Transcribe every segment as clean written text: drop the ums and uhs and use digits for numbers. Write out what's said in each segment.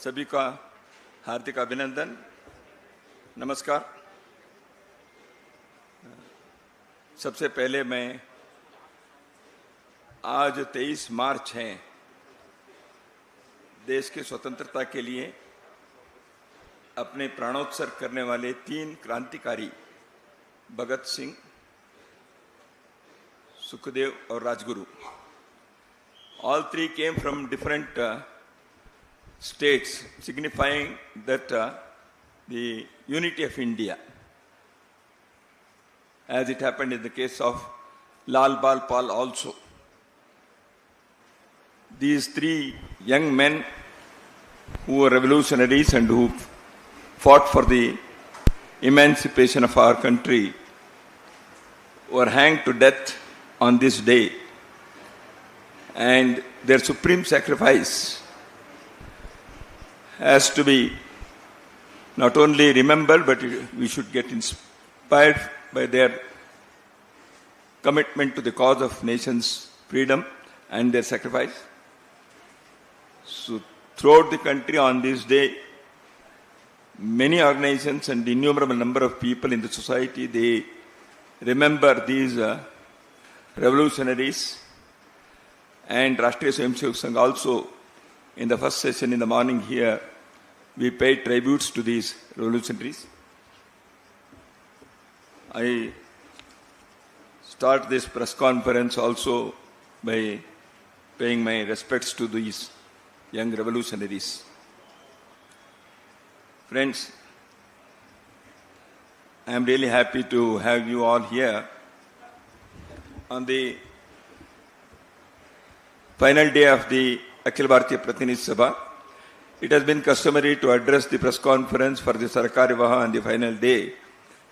सभी का हार्दिक अभिनंदन, नमस्कार। सबसे पहले मैं आज 23 मार्च है, देश की स्वतंत्रता के लिए अपने प्राणोत्सर्ग करने वाले 3 क्रांतिकारी भगत सिंह, सुखदेव और Rajguru, all 3 came from different states, signifying that the unity of India, as it happened in the case of Lal Bal Pal also. These 3 young men who were revolutionaries and who fought for the emancipation of our country were hanged to death on this day, and their supreme sacrifice has to be not only remembered, but we should get inspired by their commitment to the cause of nation's freedom and their sacrifice. So throughout the country on this day, many organizations and innumerable number of people in the society, they remember these revolutionaries. And Rashtriya Swayamsevak Sangh also, in the first session in the morning here, we paid tributes to these revolutionaries. I start this press conference also by paying my respects to these young revolutionaries. Friends, I am really happy to have you all here on the final day of the Akhil Bharatiya Pratinidhi Sabha. It has been customary to address the press conference for the Sarkaryavah on the final day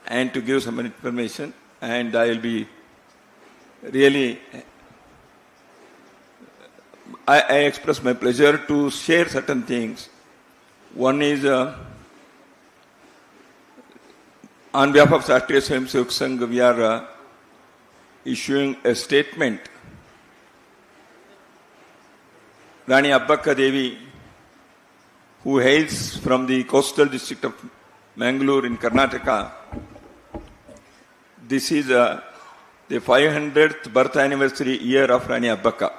and to give some information, and I will be really, I express my pleasure to share certain things. One is, on behalf of Rashtriya Swayamsevak Sangh, we are issuing a statement. Rani Abbaka Devi, who hails from the coastal district of Mangalore in Karnataka, this is the 500th birth anniversary year of Rani Abbaka.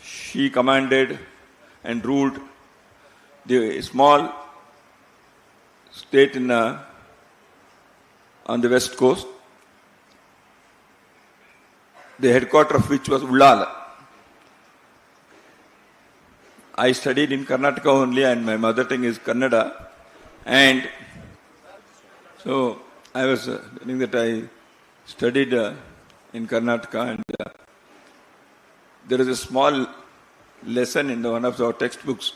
She commanded and ruled the small state on the west coast, the headquarters of which was Ullal. I studied in Karnataka only, and my mother tongue is Kannada, and so I was telling that I studied in Karnataka, and there is a small lesson in one of our textbooks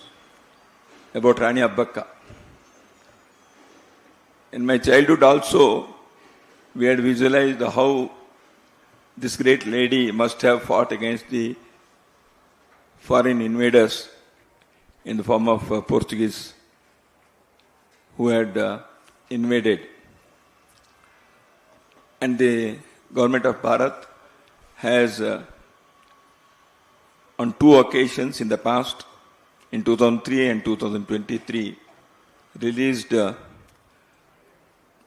about Rani Abbaka. In my childhood also, we had visualized how this great lady must have fought against the foreign invaders in the form of Portuguese who had invaded. And the government of Bharat has, on 2 occasions in the past, in 2003 and 2023, released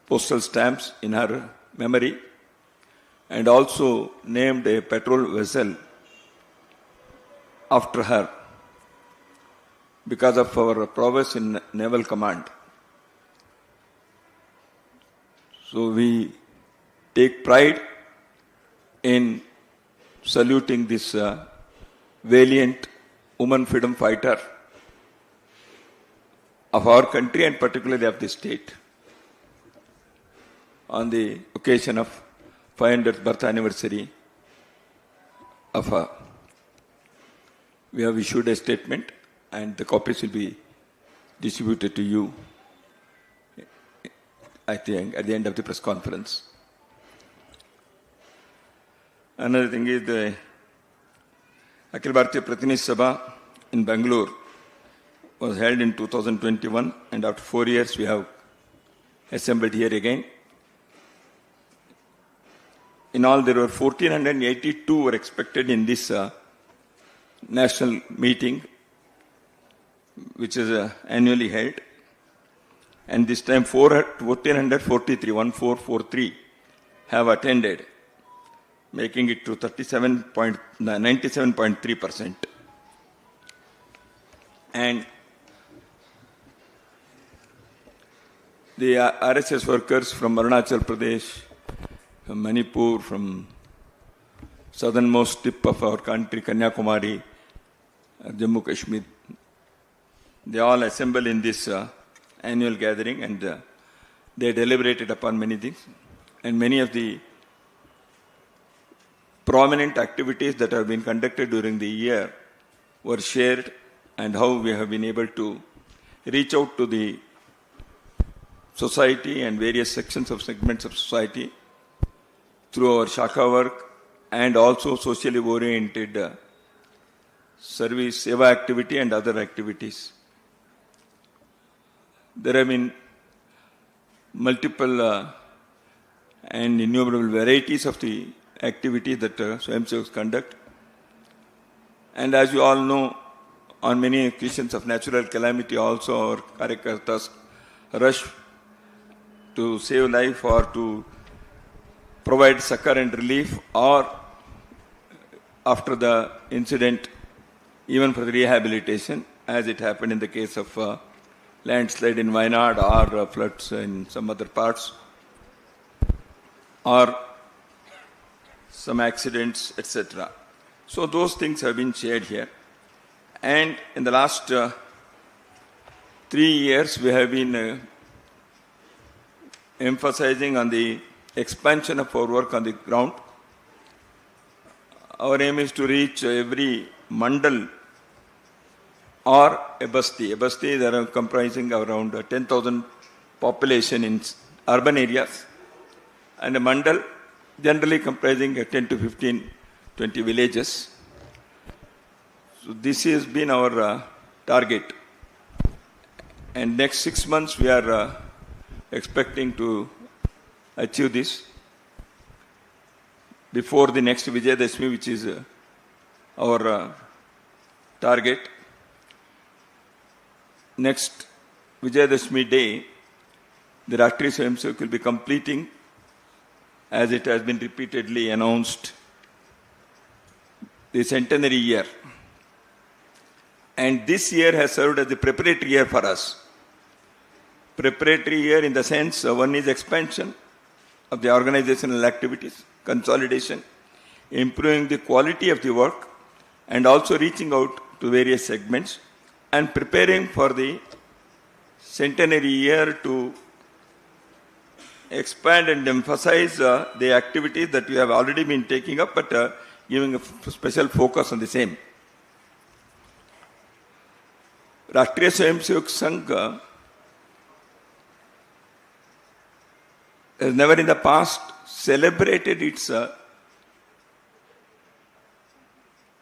postal stamps in her memory, and also named a patrol vessel after her because of our prowess in naval command. So we take pride in saluting this valiant woman freedom fighter of our country and particularly of the state on the occasion of 500th birth anniversary of her. We have issued a statement, and the copies will be distributed to you, I think, at the end of the press conference. Another thing is the Akhil Bharatiya Pratinidhi Sabha in Bangalore was held in 2021, and after 4 years we have assembled here again. In all, there were 1,482 were expected in this national meeting. which is annually held. And this time 1443 have attended, making it to 97.3%. And the RSS workers from Arunachal Pradesh, from Manipur, from southernmost tip of our country, Kanyakumari, Jammu Kashmir, they all assemble in this annual gathering, and they deliberated upon many things. And many of the prominent activities that have been conducted during the year were shared, and how we have been able to reach out to the society and various segments of society through our Shaka work and also socially oriented service, seva activity and other activities. There have been multiple and innumerable varieties of the activities that Swayamsevaks conduct. And as you all know, on many occasions of natural calamity also our Karyakartas rush to save life or to provide succor and relief, or after the incident, even for the rehabilitation, as it happened in the case of landslide in Wayanad or floods in some other parts, or some accidents, etc. So those things have been shared here. And in the last 3 years, we have been emphasizing on the expansion of our work on the ground. Our aim is to reach every mandal or a basti. A basti, they are comprising around 10,000 population in urban areas, and a mandal generally comprising 10 to 15, 20 villages. So this has been our target. And next 6 months we are expecting to achieve this before the next Vijayadashmi, which is our target. Next Vijayadashmi day, the Rashtriya Swayamsevak will be completing, as it has been repeatedly announced, the centenary year. And this year has served as the preparatory year for us. Preparatory year in the sense, one is expansion of the organizational activities, consolidation, improving the quality of the work, and also reaching out to various segments, and preparing for the centenary year to expand and emphasize the activities that we have already been taking up, but giving a special focus on the same. Rashtriya Swayamsevak Sangh has never in the past celebrated its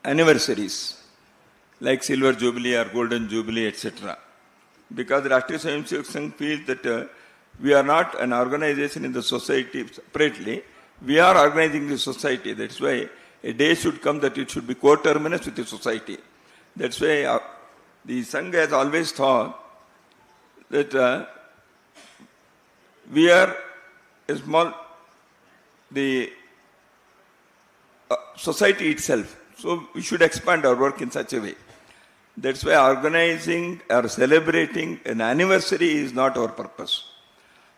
anniversaries, like Silver Jubilee or Golden Jubilee, etc. Because the Rashtriya Swayamsevak Sangh feels that we are not an organization in the society separately, we are organizing the society. That's why a day should come that it should be coterminous with the society. That's why the Sangh has always thought that we are a small, the society itself. So we should expand our work in such a way. That's why organizing or celebrating an anniversary is not our purpose.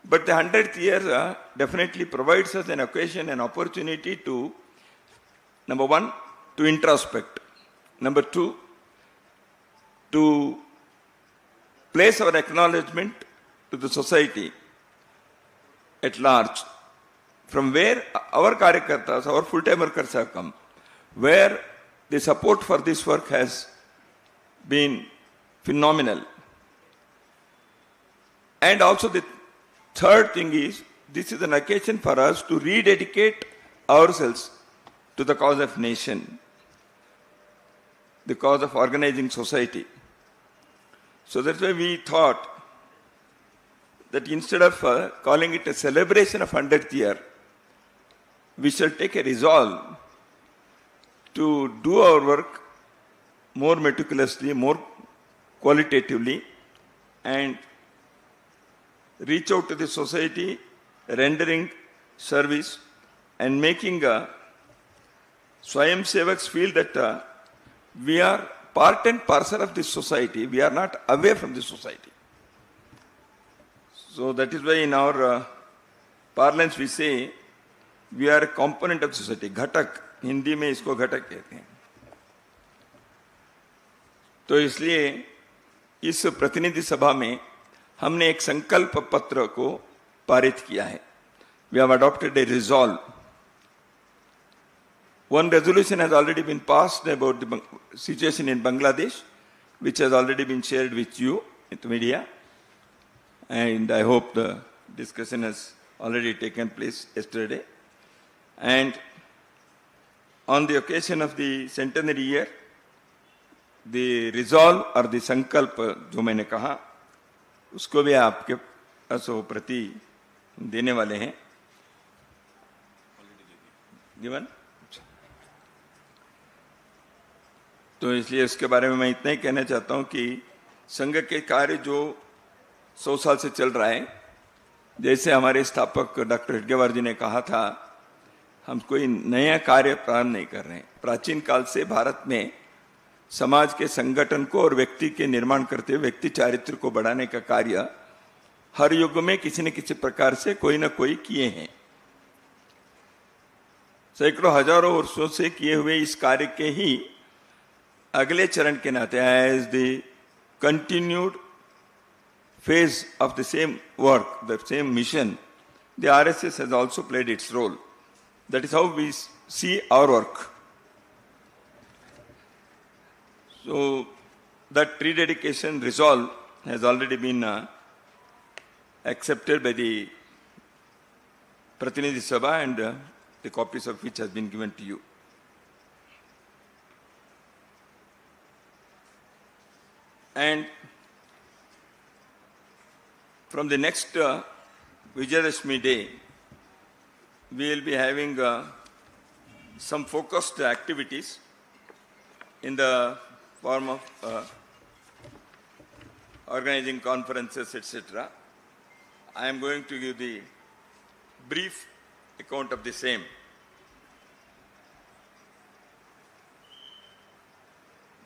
But the 100th year definitely provides us an occasion, an opportunity to, number one, to introspect. Number two, to place our acknowledgement to the society at large, from where our Karyakartas, our full-time workers have come, where the support for this work has been phenomenal. And also the third thing is, this is an occasion for us to rededicate ourselves to the cause of nation, the cause of organizing society. So that's why we thought that instead of calling it a celebration of 100th year, we shall take a resolve to do our work more meticulously, more qualitatively and reach out to the society, rendering service and making Swayam Sevaks feel that we are part and parcel of this society. We are not away from the society. So that is why in our parlance we say we are a component of society. Ghatak, Hindi में इसको घटक कहते हैं. तो इसलिए इस प्रतिनिधि सभा में हमने एक संकल्प पत्र को पारित किया है. We have adopted a resolve. One resolution has already been passed about the situation in Bangladesh, which has already been shared with you, with media. And I hope the discussion has already taken place yesterday. And on the occasion of the centenary year, the resolve or the sankalp जो मैंने कहा, उसको भी आपके पास प्रति देने वाले हैं. Given? तो इसलिए इसके बारे में मैं इतना ही कहना चाहता हूं कि संघ के कार्य जो 100 साल से चल रहा है, जैसे हमारे स्थापक डॉक्टर हेडगेवार जी ने कहा था, हम कोई नया कार्य प्रारंभ नहीं कर रहे हैं. प्राचीन काल से भारत में समाज के संगठन को और व्यक्ति के निर्माण करते हुए व्यक्ति चारित्र को बढ़ाने का कार्य हर युग में किसी न किसी प्रकार से कोई न कोई किए हैं. सैकड़ों हजारों वर्षों से किए हुए इस कार्य के ही अगले चरण के नाते, as the continued phase of the same work, the same mission, the RSS has also played its role. That is how we see our work. So that rededication resolve has already been accepted by the Pratinidhi Sabha and the copies of which has been given to you. And from the next Vijayadashmi day, we will be having some focused activities in the form of organizing conferences, etc. I am going to give the brief account of the same.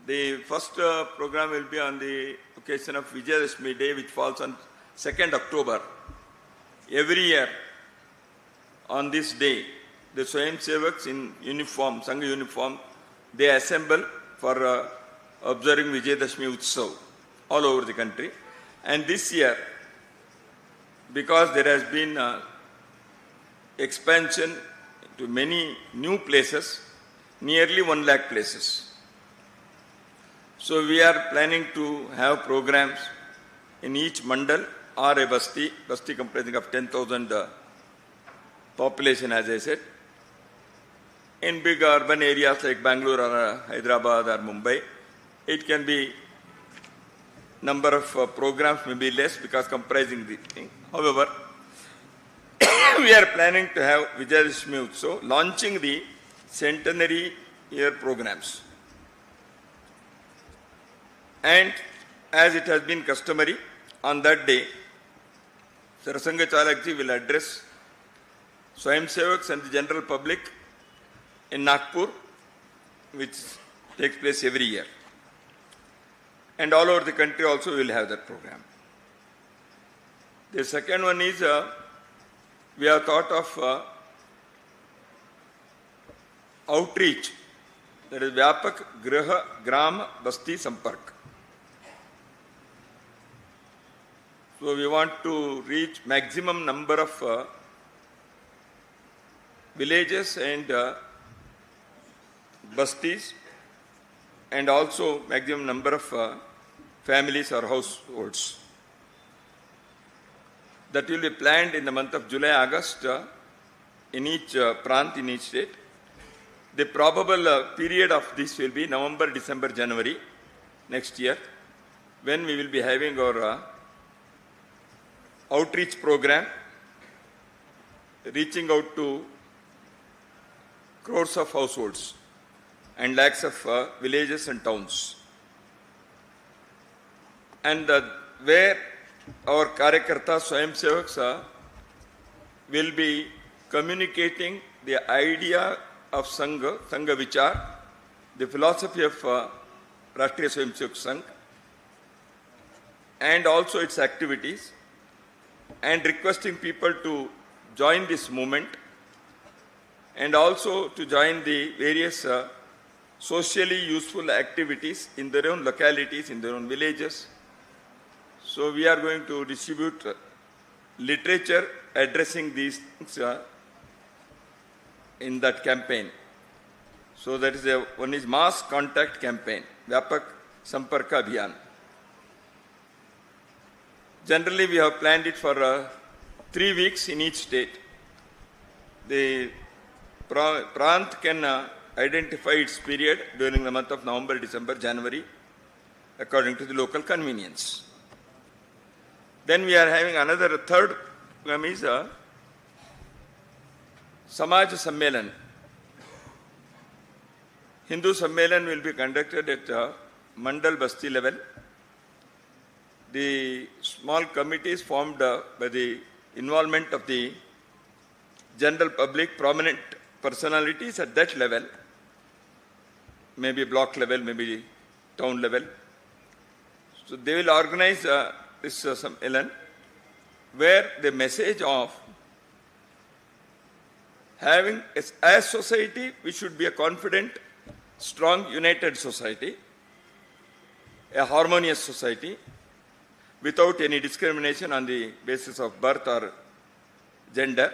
The first program will be on the occasion of Vijayadashmi day, which falls on 2nd October. Every year on this day, the Swayam Sevaks in uniform, Sangha uniform, they assemble for observing Vijayadashmi Utsav all over the country. And this year, because there has been expansion to many new places, nearly 1 lakh places. So we are planning to have programs in each mandal or a basti comprising of 10,000 population, as I said. In big urban areas like Bangalore or Hyderabad or Mumbai, it can be number of programs may be less because comprising the thing. However, we are planning to have Vijayadashmi Utsav, launching the centenary year programs. And as it has been customary, on that day, Sarasanga Chalakji will address Swayam Sevaks and the general public in Nagpur, which takes place every year. And all over the country also we will have that program. The second one is, we have thought of outreach, that is Vyapak Graha Gram Basti Sampark. So we want to reach maximum number of villages and bastis, and also maximum number of families or households. That will be planned in the month of July, August in each prant, in each state. The probable period of this will be November, December, January next year, when we will be having our outreach program, reaching out to crores of households and lakhs of villages and towns. and where our Karyakarta Swayamsevaks will be communicating the idea of Sangha, Sangha Vichar, the philosophy of Rashtriya Swayamsevak Sangh, and also its activities, and requesting people to join this movement and also to join the various socially useful activities in their own localities, in their own villages. So we are going to distribute literature addressing these things in that campaign. So that is one is mass contact campaign, Vyapak Samparka Abhiyan. Generally we have planned it for 3 weeks in each state. The Prant can identify its period during the month of November, December, January, according to the local convenience. Then we are having another third program is Samaj Sammelan. Hindu Sammelan will be conducted at Mandal Basti level. The small committees formed by the involvement of the general public, prominent personalities at that level, maybe block level, maybe town level. So they will organize this Sammelan, where the message of having, as society, we should be a confident, strong, united society, a harmonious society, without any discrimination on the basis of birth or gender.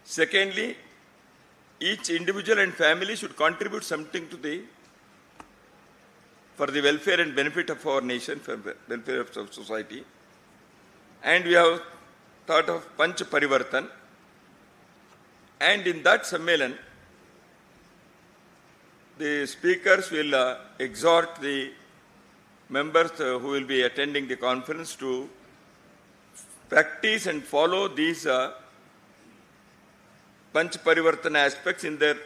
Secondly, each individual and family should contribute something to for the welfare and benefit of our nation, for the welfare of society. And we have thought of Panch Parivartan. And in that Sammelan, the speakers will exhort the members who will be attending the conference to practice and follow these Panch Parivartana aspects in their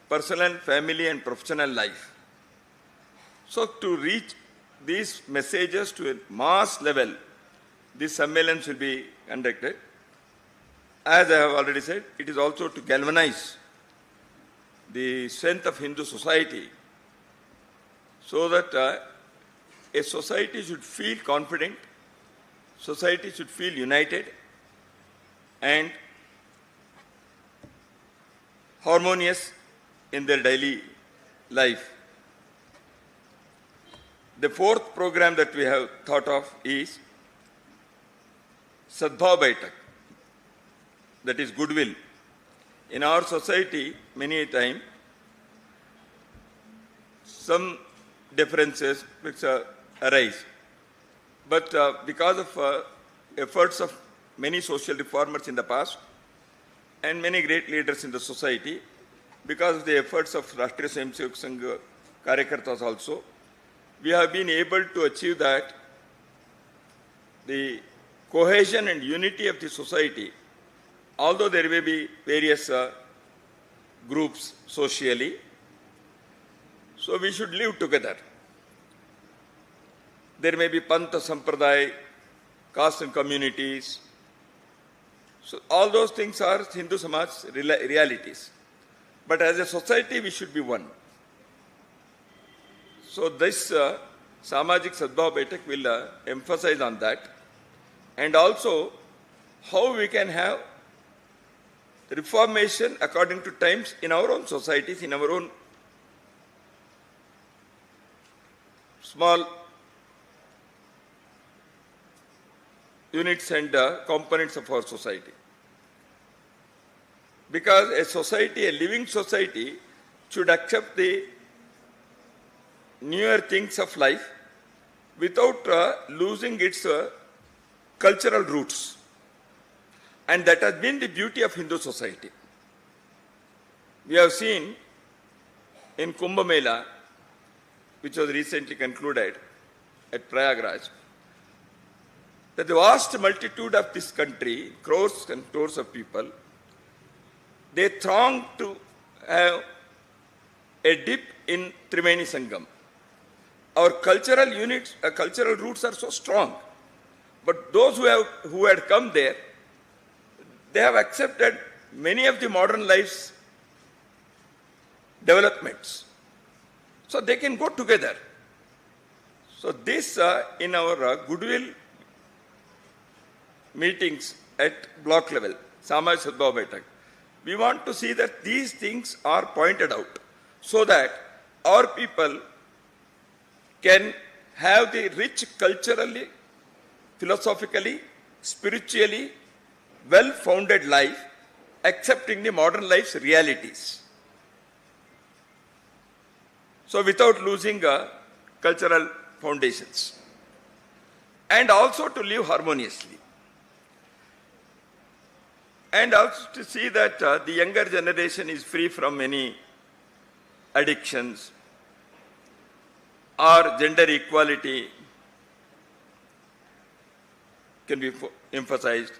personal, family and professional life. So to reach these messages to a mass level, these Sammelans will be conducted. As I have already said, it is also to galvanize the strength of Hindu society, so that a society should feel confident, society should feel united and harmonious in their daily life. The fourth program that we have thought of is Sadbhav Baitak, that is goodwill. In our society, many a time, some differences which arise. But because of efforts of many social reformers in the past and many great leaders in the society, because of the efforts of Rashtriya Swayamsevak Sangh Karyakartas also, we have been able to achieve that the cohesion and unity of the society, although there may be various groups socially, so we should live together. There may be Pantha Sampradaya, caste and communities. So all those things are Hindu Samaj realities. But as a society, we should be one. So this Samajik Sadbhav Baitak will emphasize on that, and also how we can have reformation according to times in our own societies, in our own small units and components of our society. Because a society, a living society, should accept the newer things of life without losing its cultural roots. And that has been the beauty of Hindu society. We have seen in Kumbh Mela, which was recently concluded at Prayagraj, that the vast multitude of this country, crores and crores of people, they throng to have a dip in Triveni Sangam. our cultural units, cultural roots are so strong. But those who had come there, they have accepted many of the modern life's developments. So they can go together. So this in our goodwill meetings at block level, Samaj Sadbhav Baitak, we want to see that these things are pointed out so that our people can have the rich culturally, philosophically, spiritually, well-founded life, accepting the modern life's realities. So without losing cultural foundations. And also to live harmoniously. And also to see that the younger generation is free from any addictions or gender equality can be emphasized.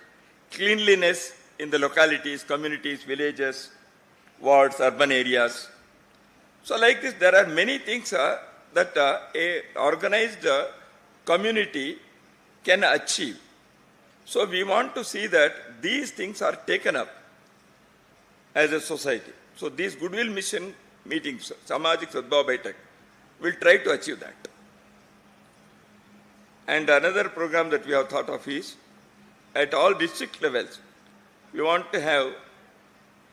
Cleanliness in the localities, communities, villages, wards, urban areas. So like this, there are many things that a organized community can achieve. So we want to see that these things are taken up as a society. So these goodwill mission meetings, Samajik Sadbhav Baitak, will try to achieve that. And another program that we have thought of is, at all district levels, we want to have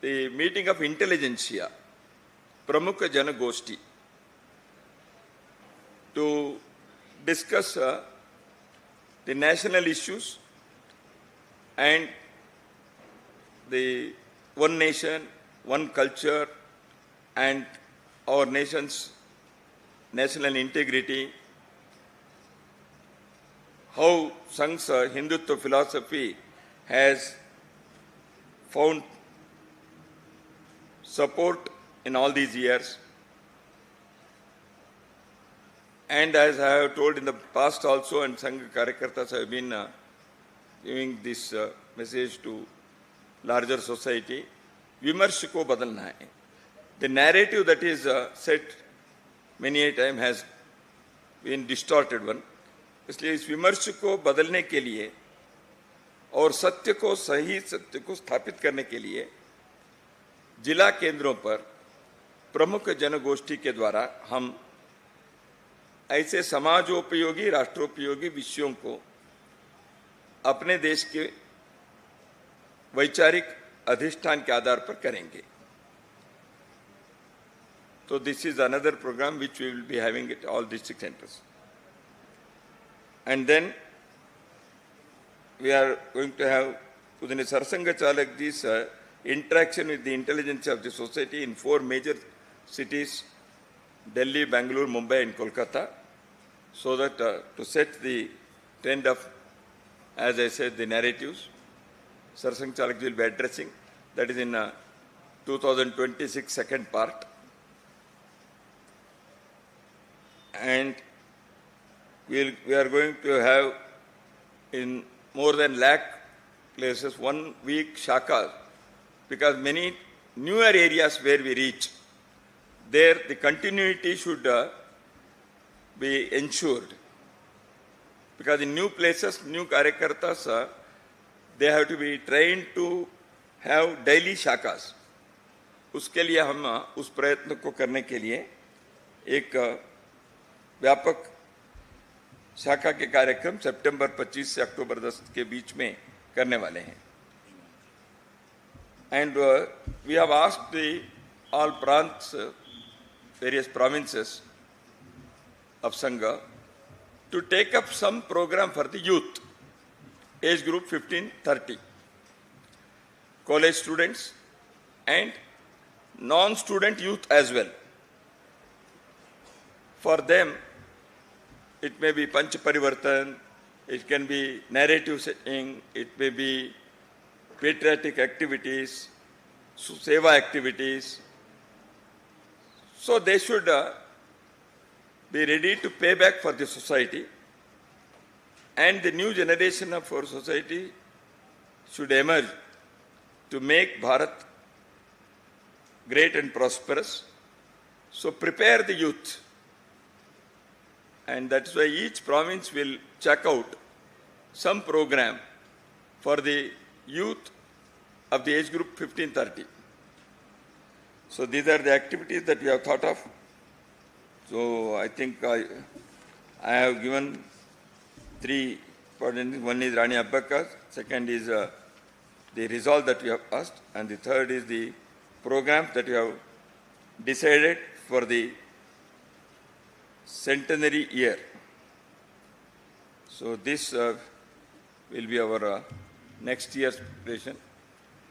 the meeting of intelligentsia, Pramukha Jana Goshti, to discuss the national issues and the one nation, one culture, and our nation's national integrity, how Sangh's Hindutva philosophy has found support in all these years. And as I have told in the past also, and Sangha Karyakartas have been giving this message to larger society, Vimarsh ko badalna hai. The narrative that is set many a time has been distorted one. इसलिए इस विमर्श को बदलने के लिए और सत्य को सही सत्य को स्थापित करने के लिए जिला केंद्रों पर प्रमुख जनगोष्ठी के द्वारा हम ऐसे समाजोपयोगी राष्ट्रोपयोगी विषयों को अपने देश के वैचारिक अधिष्ठान के आधार पर करेंगे. So this is another program which we will be having at all district centers. And then we are going to have within a Sarsanga Chalak this interaction with the intelligence of the society in 4 major cities, Delhi, Bangalore, Mumbai and Kolkata, so that to set the trend of, as I said, the narratives, Sarsanga Chalak will be addressing. That is in 2026 second part. And we are going to have in more than lakh places 1 week shakas, because many newer areas where we reach, there the continuity should be ensured. Because in new places, new karyakartas, they have to be trained to have daily shakas. उसके लिए हम उस प्रयत्न को करने के लिए एक व्यापक शाखा के कार्यक्रम सितंबर 25 से अक्टूबर 10 के बीच में करने वाले हैं. And we have asked all prants, various provinces of Sangha to take up some program for the youth, age group 15-30, college students and non-student youth as well. For them, it may be Panch Parivartan, it can be narrative setting, it may be patriotic activities, seva activities. So they should be ready to pay back for the society, and the new generation of our society should emerge to make Bharat great and prosperous. So prepare the youth and that's why each province will check out some program for the youth of the age group 15-30. So these are the activities that we have thought of. So I think I have given three important things. One is Rani Abbaka, second is the resolve that we have asked, and the third is the programs that we have decided for the centenary year. So this will be our next year's preparation.